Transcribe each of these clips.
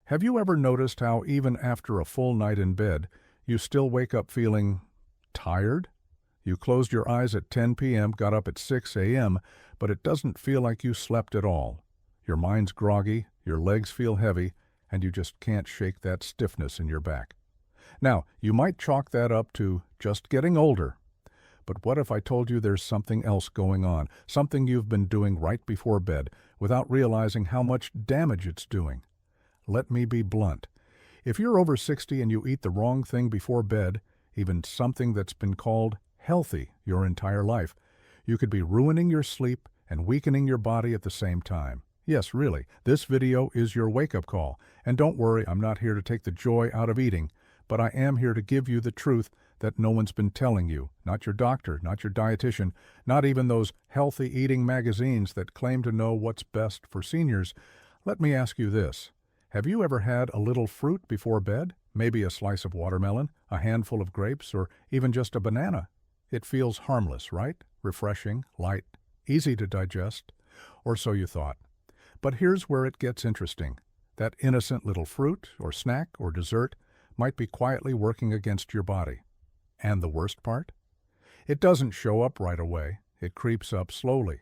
Have you ever noticed how even after a full night in bed, you still wake up feeling tired? You closed your eyes at 10 p.m., got up at 6 a.m., but it doesn't feel like you slept at all. Your mind's groggy, your legs feel heavy, and you just can't shake that stiffness in your back. Now, you might chalk that up to just getting older. But what if I told you there's something else going on, something you've been doing right before bed, without realizing how much damage it's doing? Let me be blunt. If you're over 60 and you eat the wrong thing before bed, even something that's been called healthy your entire life, you could be ruining your sleep and weakening your body at the same time. Yes, really, this video is your wake-up call. And don't worry, I'm not here to take the joy out of eating, but I am here to give you the truth that no one's been telling you, not your doctor, not your dietitian, not even those healthy eating magazines that claim to know what's best for seniors. Let me ask you this. Have you ever had a little fruit before bed? Maybe a slice of watermelon, a handful of grapes, or even just a banana? It feels harmless, right? Refreshing, light, easy to digest. Or so you thought. But here's where it gets interesting. That innocent little fruit, or snack, or dessert might be quietly working against your body. And the worst part? It doesn't show up right away. It creeps up slowly.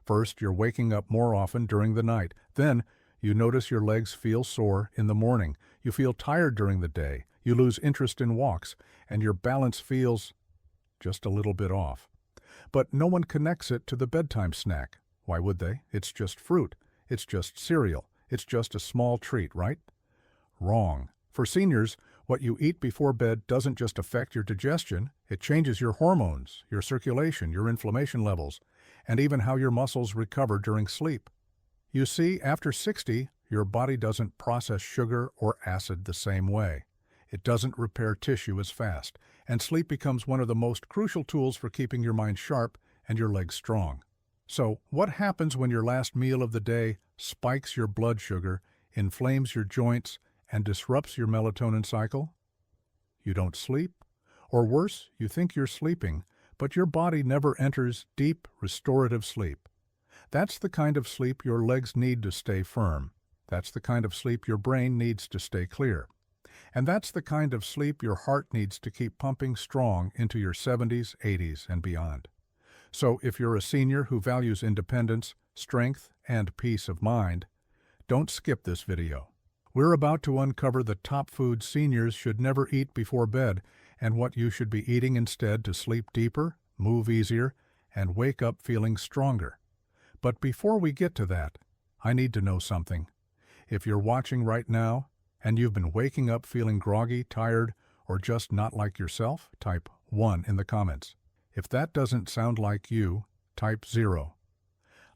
First, you're waking up more often during the night. Then, you notice your legs feel sore in the morning. You feel tired during the day. You lose interest in walks, and your balance feels just a little bit off. But no one connects it to the bedtime snack. Why would they? It's just fruit. It's just cereal. It's just a small treat, right? Wrong. For seniors, what you eat before bed doesn't just affect your digestion, it changes your hormones, your circulation, your inflammation levels, and even how your muscles recover during sleep. You see, after 60, your body doesn't process sugar or acid the same way. It doesn't repair tissue as fast, and sleep becomes one of the most crucial tools for keeping your mind sharp and your legs strong. So, what happens when your last meal of the day spikes your blood sugar, inflames your joints, and disrupts your melatonin cycle? You don't sleep, or worse, you think you're sleeping, but your body never enters deep, restorative sleep. That's the kind of sleep your legs need to stay firm. That's the kind of sleep your brain needs to stay clear. And that's the kind of sleep your heart needs to keep pumping strong into your 70s, 80s, and beyond. So if you're a senior who values independence, strength, and peace of mind, don't skip this video. We're about to uncover the top foods seniors should never eat before bed and what you should be eating instead to sleep deeper, move easier, and wake up feeling stronger. But before we get to that, I need to know something. If you're watching right now and you've been waking up feeling groggy, tired, or just not like yourself, type 1 in the comments. If that doesn't sound like you, type 0.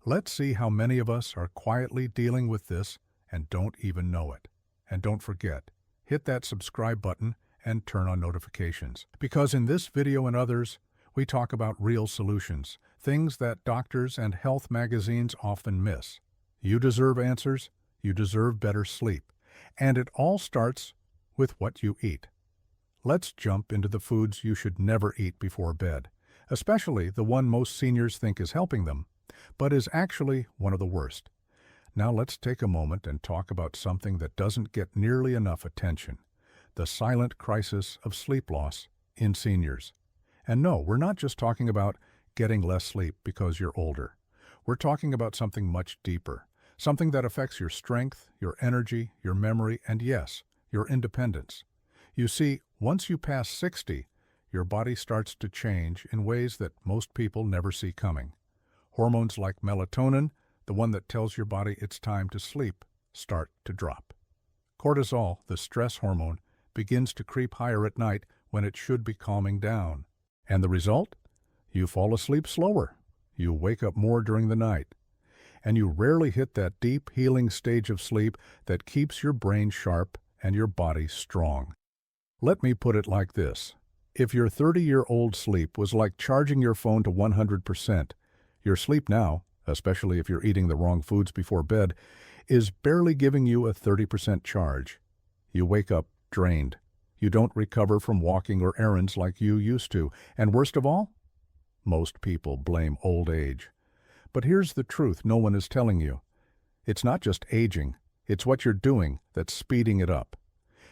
Let's see how many of us are quietly dealing with this and don't even know it. And don't forget, hit that subscribe button and turn on notifications. Because in this video and others, we talk about real solutions, things that doctors and health magazines often miss. You deserve answers, you deserve better sleep, and it all starts with what you eat. Let's jump into the foods you should never eat before bed, especially the one most seniors think is helping them, but is actually one of the worst. Now let's take a moment and talk about something that doesn't get nearly enough attention, the silent crisis of sleep loss in seniors. And no, we're not just talking about getting less sleep because you're older. We're talking about something much deeper, something that affects your strength, your energy, your memory, and yes, your independence. You see, once you pass 60, your body starts to change in ways that most people never see coming. Hormones like melatonin, the one that tells your body it's time to sleep, start to drop. Cortisol, the stress hormone, begins to creep higher at night when it should be calming down. And the result? You fall asleep slower. You wake up more during the night. And you rarely hit that deep, healing stage of sleep that keeps your brain sharp and your body strong. Let me put it like this. If your 30-year-old sleep was like charging your phone to 100%, your sleep now, especially if you're eating the wrong foods before bed, is barely giving you a 30% charge. You wake up drained. You don't recover from walking or errands like you used to. And worst of all, most people blame old age. But here's the truth no one is telling you. It's not just aging, It's what you're doing that's speeding it up.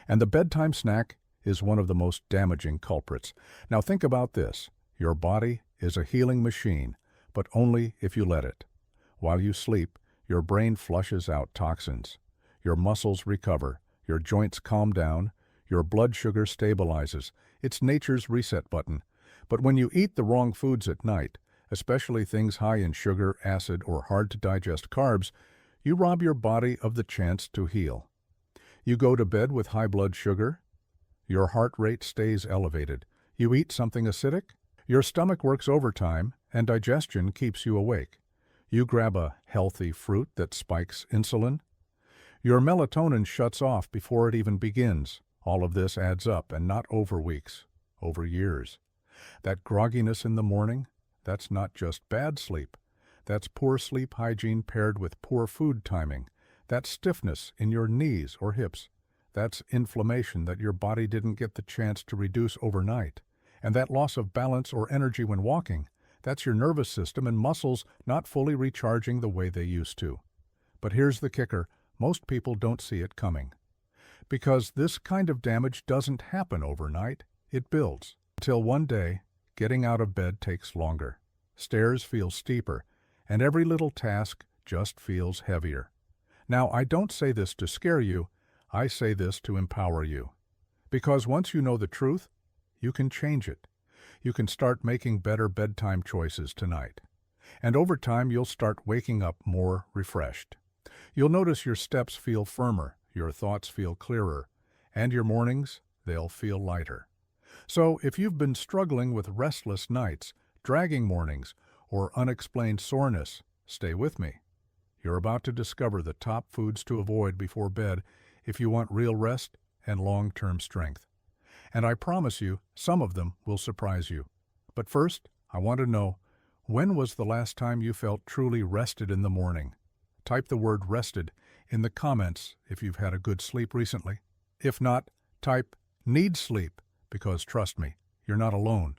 And the bedtime snack is one of the most damaging culprits. Now think about this. Your body is a healing machine, but only if you let it. While you sleep, your brain flushes out toxins. Your muscles recover, your joints calm down, your blood sugar stabilizes. It's nature's reset button. But when you eat the wrong foods at night, especially things high in sugar, acid, or hard-to-digest carbs, you rob your body of the chance to heal. You go to bed with high blood sugar, your heart rate stays elevated. You eat something acidic, your stomach works overtime, and digestion keeps you awake. You grab a healthy fruit that spikes insulin. Your melatonin shuts off before it even begins. All of this adds up, and not over weeks, over years. That grogginess in the morning, that's not just bad sleep. That's poor sleep hygiene paired with poor food timing. That stiffness in your knees or hips. That's inflammation that your body didn't get the chance to reduce overnight. And that loss of balance or energy when walking, that's your nervous system and muscles not fully recharging the way they used to. But here's the kicker. Most people don't see it coming. Because this kind of damage doesn't happen overnight. It builds. Until one day, getting out of bed takes longer. Stairs feel steeper, and every little task just feels heavier. Now, I don't say this to scare you. I say this to empower you. Because once you know the truth, you can change it. You can start making better bedtime choices tonight. And over time, you'll start waking up more refreshed. You'll notice your steps feel firmer, your thoughts feel clearer, and your mornings, they'll feel lighter. So if you've been struggling with restless nights, dragging mornings, or unexplained soreness, stay with me. You're about to discover the top foods to avoid before bed if you want real rest and long-term strength. And I promise you, some of them will surprise you. But first, I want to know, when was the last time you felt truly rested in the morning? Type the word rested in the comments if you've had a good sleep recently. If not, type need sleep, because trust me, you're not alone.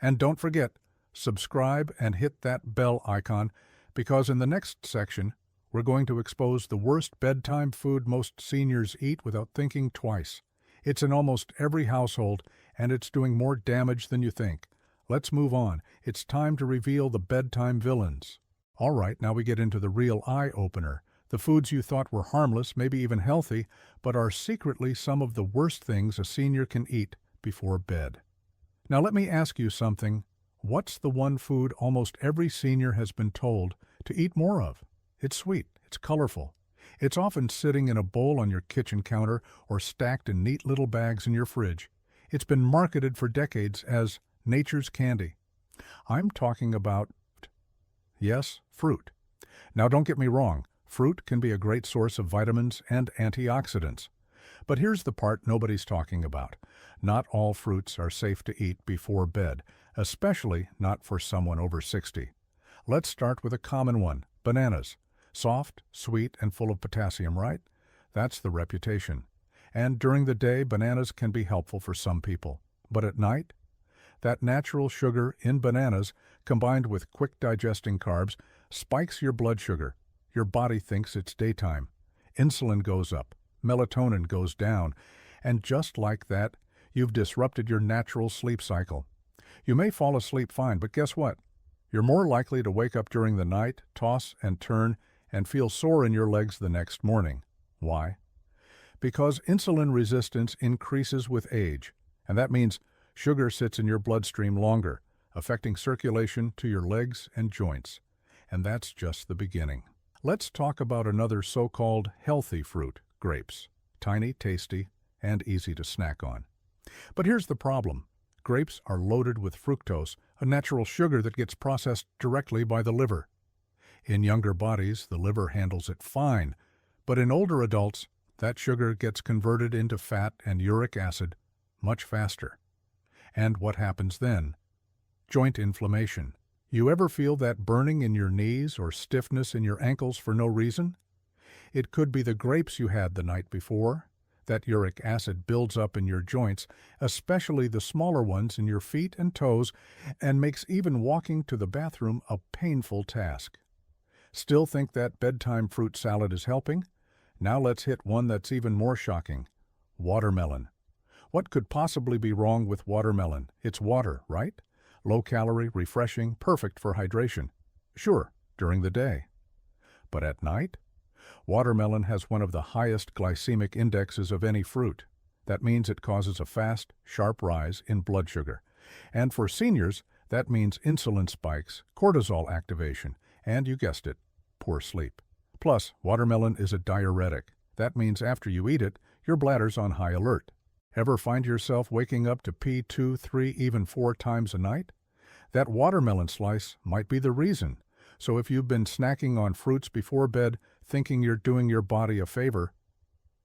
And don't forget, subscribe and hit that bell icon, because in the next section, we're going to expose the worst bedtime food most seniors eat without thinking twice. It's in almost every household, and it's doing more damage than you think. Let's move on. It's time to reveal the bedtime villains. All right, now we get into the real eye-opener. The foods you thought were harmless, maybe even healthy, but are secretly some of the worst things a senior can eat before bed. Now let me ask you something. What's the one food almost every senior has been told to eat more of? It's sweet, it's colorful. It's often sitting in a bowl on your kitchen counter or stacked in neat little bags in your fridge. It's been marketed for decades as nature's candy. I'm talking about, yes, fruit. Now don't get me wrong, fruit can be a great source of vitamins and antioxidants. But here's the part nobody's talking about. Not all fruits are safe to eat before bed, especially not for someone over 60. Let's start with a common one, bananas. Soft, sweet, and full of potassium, right? That's the reputation. And during the day, bananas can be helpful for some people. But at night, that natural sugar in bananas, combined with quick digesting carbs, spikes your blood sugar. Your body thinks it's daytime. Insulin goes up, melatonin goes down, and just like that, you've disrupted your natural sleep cycle. You may fall asleep fine, but guess what? You're more likely to wake up during the night, toss and turn, and feel sore in your legs the next morning. Why? Because insulin resistance increases with age, and that means sugar sits in your bloodstream longer, affecting circulation to your legs and joints. And that's just the beginning. Let's talk about another so-called healthy fruit, grapes. Tiny, tasty, and easy to snack on. But here's the problem. Grapes are loaded with fructose, a natural sugar that gets processed directly by the liver. In younger bodies, the liver handles it fine, but in older adults, that sugar gets converted into fat and uric acid much faster. And what happens then? Joint inflammation. You ever feel that burning in your knees or stiffness in your ankles for no reason? It could be the grapes you had the night before. That uric acid builds up in your joints, especially the smaller ones in your feet and toes, and makes even walking to the bathroom a painful task. Still think that bedtime fruit salad is helping? Now let's hit one that's even more shocking. Watermelon. What could possibly be wrong with watermelon? It's water, right? Low calorie, refreshing, perfect for hydration. Sure, during the day. But at night? Watermelon has one of the highest glycemic indexes of any fruit. That means it causes a fast, sharp rise in blood sugar. And for seniors, that means insulin spikes, cortisol activation, and you guessed it, poor sleep. Plus, watermelon is a diuretic. That means after you eat it, your bladder's on high alert. Ever find yourself waking up to pee 2, 3, even 4 times a night? That watermelon slice might be the reason. So if you've been snacking on fruits before bed, thinking you're doing your body a favor,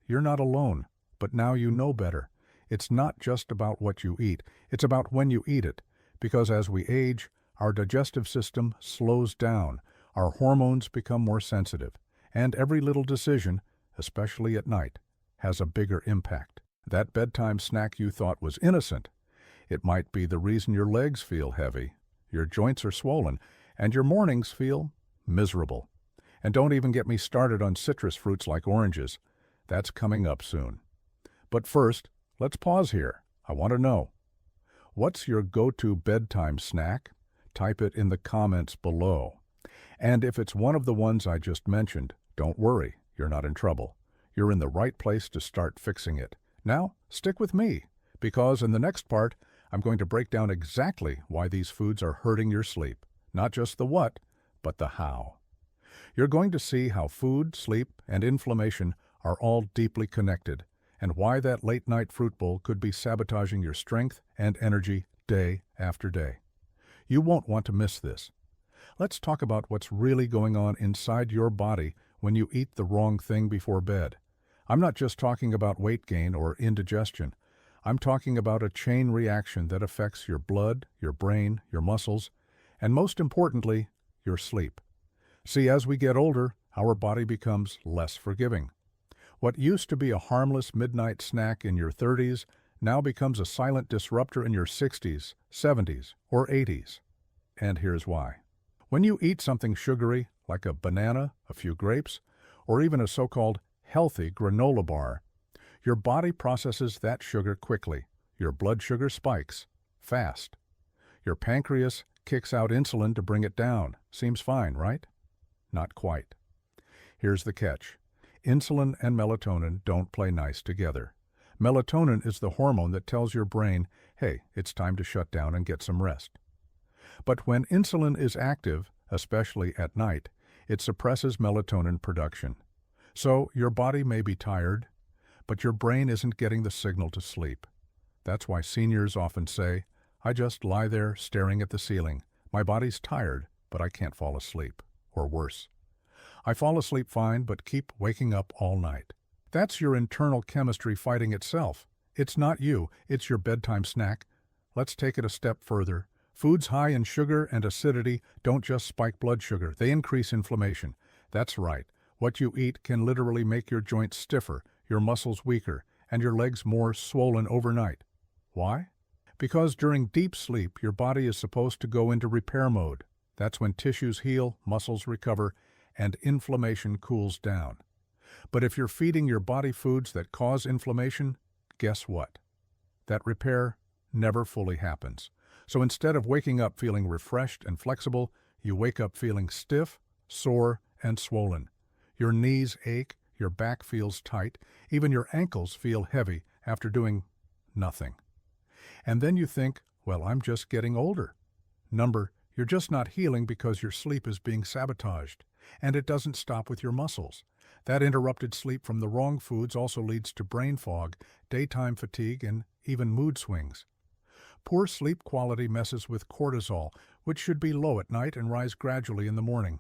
you're not alone. But now you know better. It's not just about what you eat, it's about when you eat it. Because as we age, our digestive system slows down, our hormones become more sensitive, and every little decision, especially at night, has a bigger impact. That bedtime snack you thought was innocent, it might be the reason your legs feel heavy, your joints are swollen, and your mornings feel miserable. And don't even get me started on citrus fruits like oranges. That's coming up soon. But first, let's pause here. I want to know, what's your go-to bedtime snack? Type it in the comments below. And if it's one of the ones I just mentioned, don't worry, you're not in trouble. You're in the right place to start fixing it. Now, stick with me, because in the next part, I'm going to break down exactly why these foods are hurting your sleep. Not just the what, but the how. You're going to see how food, sleep, and inflammation are all deeply connected, and why that late-night fruit bowl could be sabotaging your strength and energy day after day. You won't want to miss this. Let's talk about what's really going on inside your body when you eat the wrong thing before bed. I'm not just talking about weight gain or indigestion. I'm talking about a chain reaction that affects your blood, your brain, your muscles, and most importantly, your sleep. See, as we get older, our body becomes less forgiving. What used to be a harmless midnight snack in your 30s now becomes a silent disruptor in your 60s, 70s, or 80s. And here's why. When you eat something sugary, like a banana, a few grapes, or even a so-called healthy granola bar, your body processes that sugar quickly. Your blood sugar spikes fast. Your pancreas kicks out insulin to bring it down. Seems fine, right? Not quite. Here's the catch. Insulin and melatonin don't play nice together. Melatonin is the hormone that tells your brain, hey, it's time to shut down and get some rest. But when insulin is active, especially at night, it suppresses melatonin production. So your body may be tired, but your brain isn't getting the signal to sleep. That's why seniors often say, I just lie there staring at the ceiling. My body's tired, but I can't fall asleep. Or worse. I fall asleep fine, but keep waking up all night. That's your internal chemistry fighting itself. It's not you, it's your bedtime snack. Let's take it a step further. Foods high in sugar and acidity don't just spike blood sugar, they increase inflammation. That's right. What you eat can literally make your joints stiffer, your muscles weaker, and your legs more swollen overnight. Why? Because during deep sleep, your body is supposed to go into repair mode. That's when tissues heal, muscles recover, and inflammation cools down. But if you're feeding your body foods that cause inflammation, guess what? That repair never fully happens. So instead of waking up feeling refreshed and flexible, you wake up feeling stiff, sore, and swollen. Your knees ache, your back feels tight, even your ankles feel heavy after doing nothing. And then you think, well, I'm just getting older. You're just not healing because your sleep is being sabotaged. And it doesn't stop with your muscles. That interrupted sleep from the wrong foods also leads to brain fog, daytime fatigue, and even mood swings. Poor sleep quality messes with cortisol, which should be low at night and rise gradually in the morning.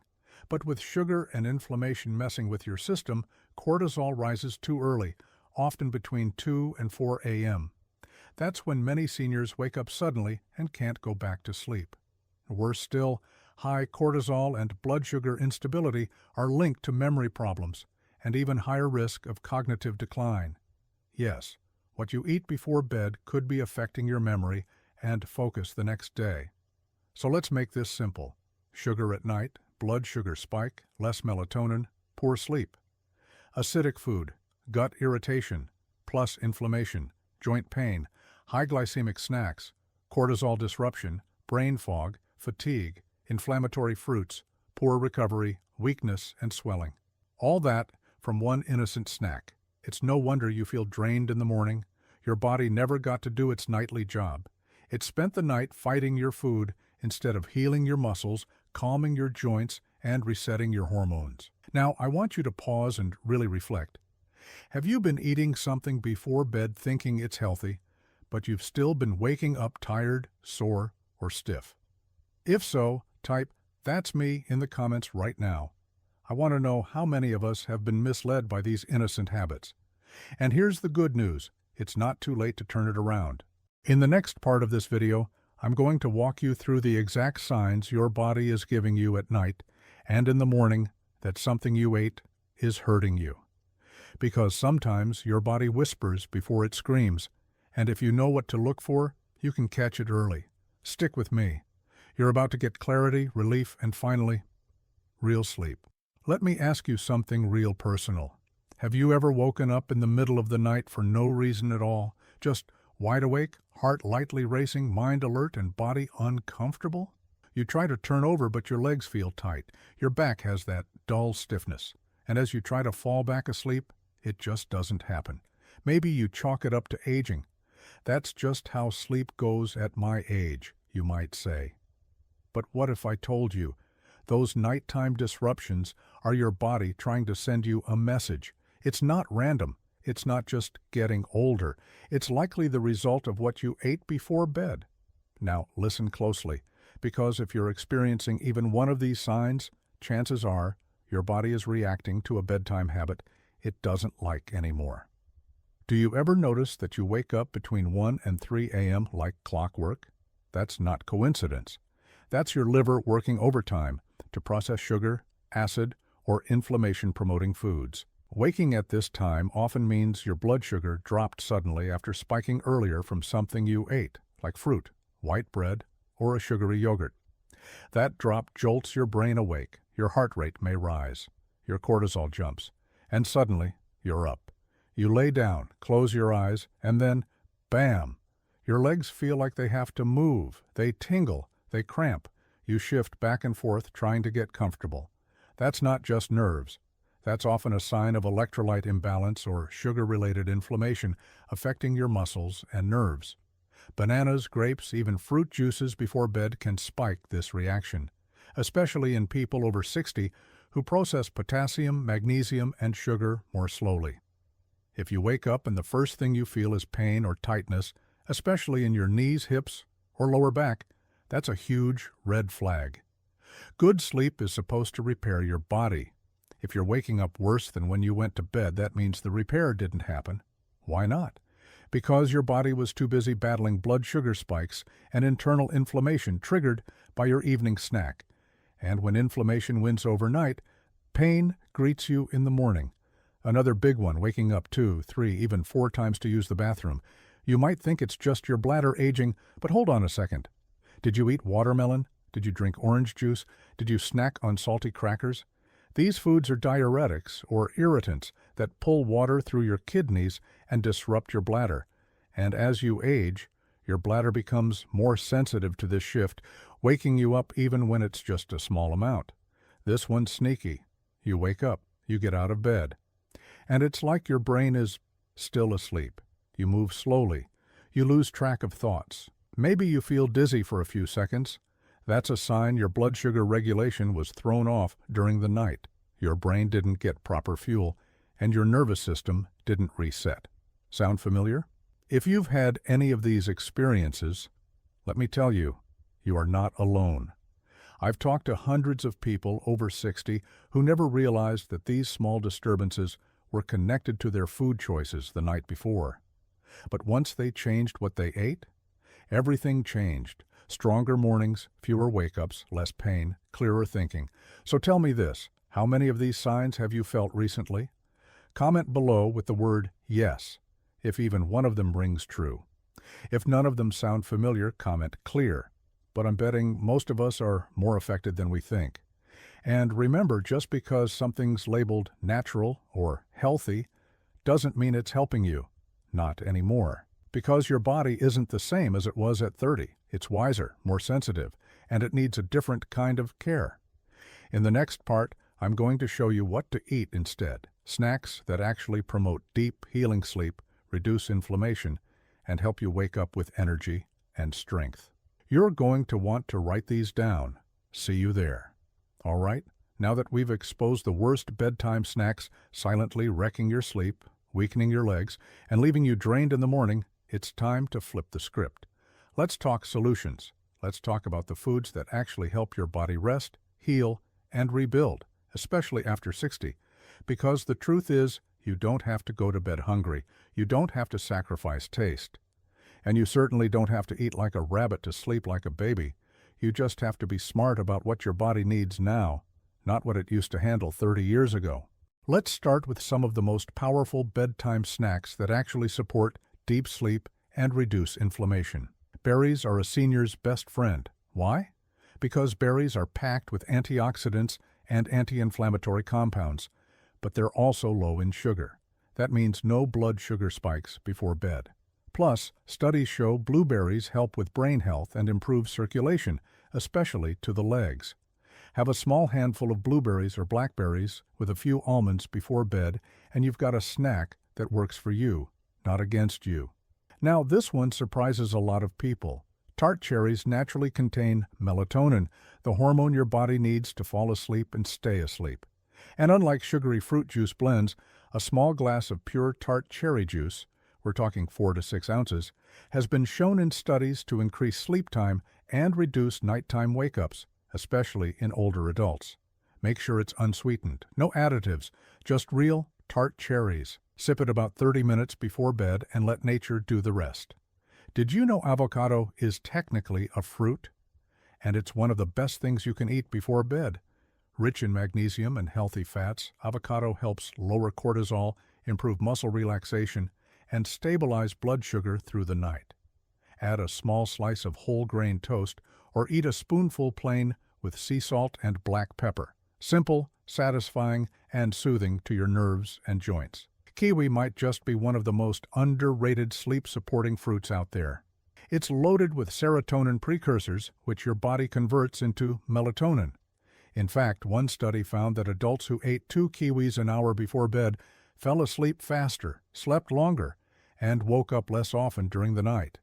But with sugar and inflammation messing with your system, cortisol rises too early, often between 2 and 4 a.m. That's when many seniors wake up suddenly and can't go back to sleep. Worse still, high cortisol and blood sugar instability are linked to memory problems and even higher risk of cognitive decline. Yes, what you eat before bed could be affecting your memory and focus the next day. So let's make this simple. Sugar at night, blood sugar spike, less melatonin, poor sleep. Acidic food, gut irritation, plus inflammation, joint pain, high glycemic snacks, cortisol disruption, brain fog, fatigue, inflammatory fruits, poor recovery, weakness, and swelling. All that from one innocent snack. It's no wonder you feel drained in the morning. Your body never got to do its nightly job. It spent the night fighting your food instead of healing your muscles, calming your joints, and resetting your hormones. Now, I want you to pause and really reflect. Have you been eating something before bed thinking it's healthy, but you've still been waking up tired, sore, or stiff? If so, type "That's me" in the comments right now. I want to know how many of us have been misled by these innocent habits. And here's the good news. It's not too late to turn it around. In the next part of this video, I'm going to walk you through the exact signs your body is giving you at night and in the morning that something you ate is hurting you. Because sometimes your body whispers before it screams, and if you know what to look for, you can catch it early. Stick with me. You're about to get clarity, relief, and finally, real sleep. Let me ask you something real personal. Have you ever woken up in the middle of the night for no reason at all, just wide awake, heart lightly racing, mind alert, and body uncomfortable? You try to turn over, but your legs feel tight. Your back has that dull stiffness. And as you try to fall back asleep, it just doesn't happen. Maybe you chalk it up to aging. That's just how sleep goes at my age, you might say. But what if I told you those nighttime disruptions are your body trying to send you a message? It's not random. It's not just getting older. It's likely the result of what you ate before bed. Now, listen closely, because if you're experiencing even one of these signs, chances are your body is reacting to a bedtime habit it doesn't like anymore. Do you ever notice that you wake up between 1 and 3 a.m. like clockwork? That's not coincidence. That's your liver working overtime to process sugar, acid, or inflammation-promoting foods. Waking at this time often means your blood sugar dropped suddenly after spiking earlier from something you ate, like fruit, white bread, or a sugary yogurt. That drop jolts your brain awake, your heart rate may rise, your cortisol jumps, and suddenly you're up. You lay down, close your eyes, and then, bam! Your legs feel like they have to move, they tingle, they cramp. You shift back and forth trying to get comfortable. That's not just nerves. That's often a sign of electrolyte imbalance or sugar-related inflammation affecting your muscles and nerves. Bananas, grapes, even fruit juices before bed can spike this reaction, especially in people over 60 who process potassium, magnesium, and sugar more slowly. If you wake up and the first thing you feel is pain or tightness, especially in your knees, hips, or lower back, that's a huge red flag. Good sleep is supposed to repair your body. If you're waking up worse than when you went to bed, that means the repair didn't happen. Why not? Because your body was too busy battling blood sugar spikes and internal inflammation triggered by your evening snack. And when inflammation wins overnight, pain greets you in the morning. Another big one, waking up 2, 3, even 4 times to use the bathroom. You might think it's just your bladder aging, but hold on a second. Did you eat watermelon? Did you drink orange juice? Did you snack on salty crackers? These foods are diuretics, or irritants, that pull water through your kidneys and disrupt your bladder. And as you age, your bladder becomes more sensitive to this shift, waking you up even when it's just a small amount. This one's sneaky. You wake up, you get out of bed, and it's like your brain is still asleep. You move slowly. You lose track of thoughts. Maybe you feel dizzy for a few seconds. That's a sign your blood sugar regulation was thrown off during the night. Your brain didn't get proper fuel, and your nervous system didn't reset. Sound familiar? If you've had any of these experiences, let me tell you, you are not alone. I've talked to hundreds of people over 60 who never realized that these small disturbances were connected to their food choices the night before. But once they changed what they ate, everything changed. Stronger mornings, fewer wake-ups, less pain, clearer thinking. So tell me this, how many of these signs have you felt recently? Comment below with the word yes, if even one of them rings true. If none of them sound familiar, comment clear. But I'm betting most of us are more affected than we think. And remember, just because something's labeled natural or healthy doesn't mean it's helping you. Not anymore. Because your body isn't the same as it was at 30. It's wiser, more sensitive, and it needs a different kind of care. In the next part, I'm going to show you what to eat instead. Snacks that actually promote deep, healing sleep, reduce inflammation, and help you wake up with energy and strength. You're going to want to write these down. See you there. All right, now that we've exposed the worst bedtime snacks, silently wrecking your sleep, weakening your legs, and leaving you drained in the morning, it's time to flip the script. Let's talk solutions. Let's talk about the foods that actually help your body rest, heal, and rebuild, especially after 60. Because the truth is, you don't have to go to bed hungry. You don't have to sacrifice taste. And you certainly don't have to eat like a rabbit to sleep like a baby. You just have to be smart about what your body needs now, not what it used to handle 30 years ago. Let's start with some of the most powerful bedtime snacks that actually support deep sleep and reduce inflammation. Berries are a senior's best friend. Why? Because berries are packed with antioxidants and anti-inflammatory compounds, but they're also low in sugar. That means no blood sugar spikes before bed. Plus, studies show blueberries help with brain health and improve circulation, especially to the legs. Have a small handful of blueberries or blackberries with a few almonds before bed, and you've got a snack that works for you, not against you. Now, this one surprises a lot of people. Tart cherries naturally contain melatonin, the hormone your body needs to fall asleep and stay asleep. And unlike sugary fruit juice blends, a small glass of pure tart cherry juice, we're talking 4 to 6 ounces, has been shown in studies to increase sleep time and reduce nighttime wake-ups, especially in older adults. Make sure it's unsweetened, no additives, just real tart cherries. Sip it about 30 minutes before bed and let nature do the rest. Did you know avocado is technically a fruit? And it's one of the best things you can eat before bed. Rich in magnesium and healthy fats, avocado helps lower cortisol, improve muscle relaxation, and stabilize blood sugar through the night. Add a small slice of whole grain toast or eat a spoonful plain with sea salt and black pepper. Simple, satisfying, and soothing to your nerves and joints. Kiwi might just be one of the most underrated sleep-supporting fruits out there. It's loaded with serotonin precursors, which your body converts into melatonin. In fact, one study found that adults who ate 2 kiwis an hour before bed fell asleep faster, slept longer, and woke up less often during the night.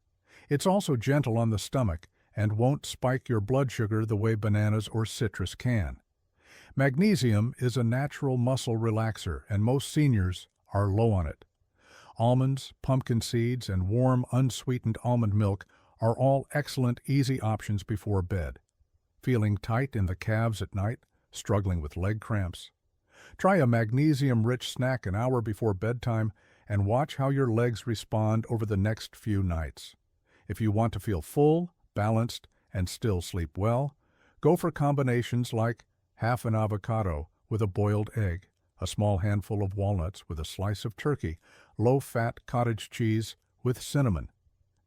It's also gentle on the stomach and won't spike your blood sugar the way bananas or citrus can. Magnesium is a natural muscle relaxer, and most seniors are low on it. Almonds, pumpkin seeds, and warm, unsweetened almond milk are all excellent, easy options before bed. Feeling tight in the calves at night? Struggling with leg cramps? Try a magnesium-rich snack an hour before bedtime and watch how your legs respond over the next few nights. If you want to feel full, balanced, and still sleep well, go for combinations like half an avocado with a boiled egg, a small handful of walnuts with a slice of turkey, low-fat cottage cheese with cinnamon.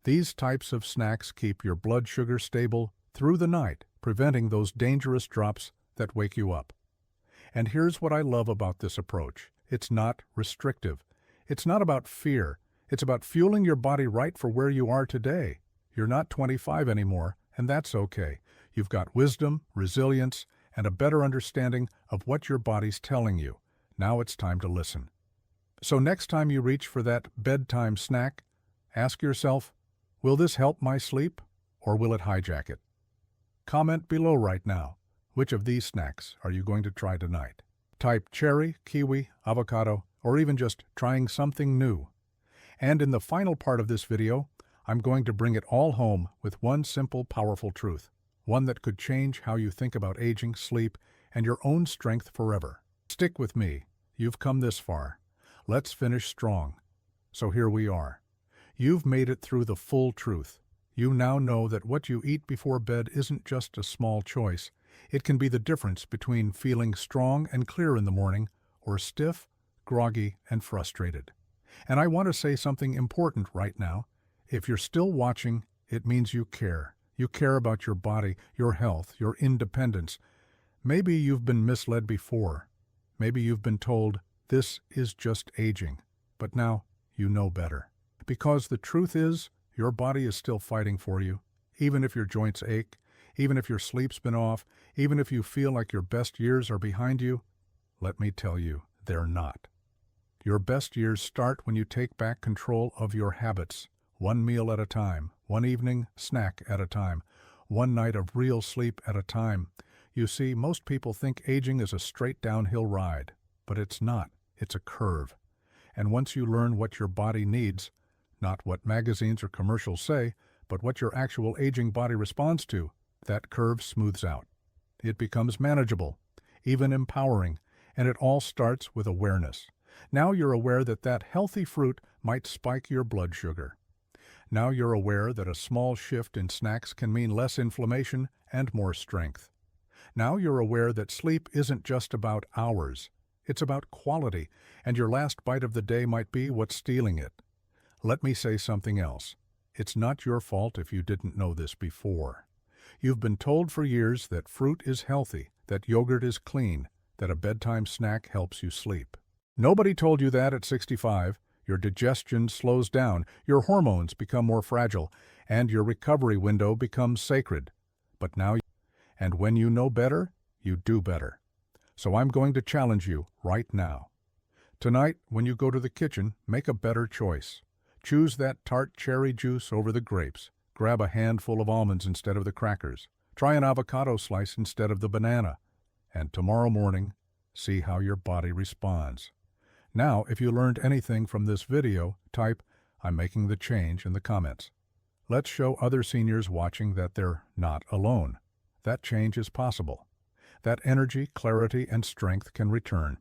These types of snacks keep your blood sugar stable through the night, preventing those dangerous drops that wake you up. And here's what I love about this approach. It's not restrictive. It's not about fear. It's about fueling your body right for where you are today. You're not 25 anymore, and that's okay. You've got wisdom, resilience, and a better understanding of what your body's telling you. Now it's time to listen. So next time you reach for that bedtime snack, ask yourself, will this help my sleep, or will it hijack it? Comment below right now. Which of these snacks are you going to try tonight? Type cherry, kiwi, avocado, or even just trying something new. And in the final part of this video, I'm going to bring it all home with one simple, powerful truth. One that could change how you think about aging, sleep, and your own strength forever. Stick with me. You've come this far. Let's finish strong. So here we are. You've made it through the full truth. You now know that what you eat before bed isn't just a small choice. It can be the difference between feeling strong and clear in the morning or stiff, groggy, and frustrated. And I want to say something important right now. If you're still watching, it means you care. You care about your body, your health, your independence. Maybe you've been misled before. Maybe you've been told, this is just aging. But now you know better. Because the truth is, your body is still fighting for you, even if your joints ache, even if your sleep's been off, even if you feel like your best years are behind you. Let me tell you, they're not. Your best years start when you take back control of your habits, one meal at a time, one evening snack at a time, one night of real sleep at a time. You see, most people think aging is a straight downhill ride, but it's not. It's a curve. And once you learn what your body needs, not what magazines or commercials say, but what your actual aging body responds to, that curve smooths out. It becomes manageable, even empowering, and it all starts with awareness. Now you're aware that that healthy fruit might spike your blood sugar. Now you're aware that a small shift in snacks can mean less inflammation and more strength. Now you're aware that sleep isn't just about hours, it's about quality, and your last bite of the day might be what's stealing it. Let me say something else. It's not your fault if you didn't know this before. You've been told for years that fruit is healthy, that yogurt is clean, that a bedtime snack helps you sleep. Nobody told you that at 65. Your digestion slows down, your hormones become more fragile, and your recovery window becomes sacred. But now, and when you know better, you do better. So I'm going to challenge you right now. Tonight, when you go to the kitchen, make a better choice. Choose that tart cherry juice over the grapes. Grab a handful of almonds instead of the crackers. Try an avocado slice instead of the banana. And tomorrow morning, see how your body responds. Now, if you learned anything from this video, type, "I'm making the change" in the comments. Let's show other seniors watching that they're not alone. That change is possible. That energy, clarity, and strength can return.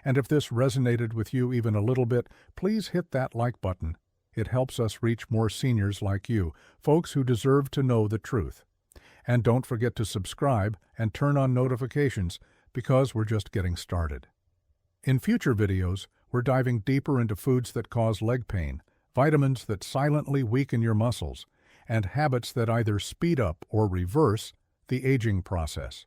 And if this resonated with you even a little bit, please hit that like button. It helps us reach more seniors like you, folks who deserve to know the truth. And don't forget to subscribe and turn on notifications, because we're just getting started. In future videos, we're diving deeper into foods that cause leg pain, vitamins that silently weaken your muscles, and habits that either speed up or reverse the aging process.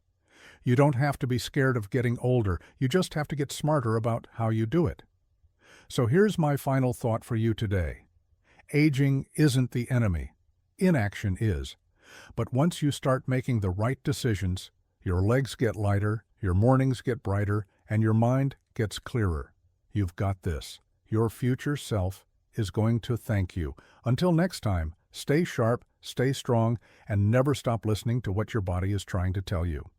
You don't have to be scared of getting older, you just have to get smarter about how you do it. So here's my final thought for you today. Aging isn't the enemy. Inaction is. But once you start making the right decisions, your legs get lighter, your mornings get brighter, and your mind gets clearer. You've got this. Your future self is going to thank you. Until next time, stay sharp, stay strong, and never stop listening to what your body is trying to tell you.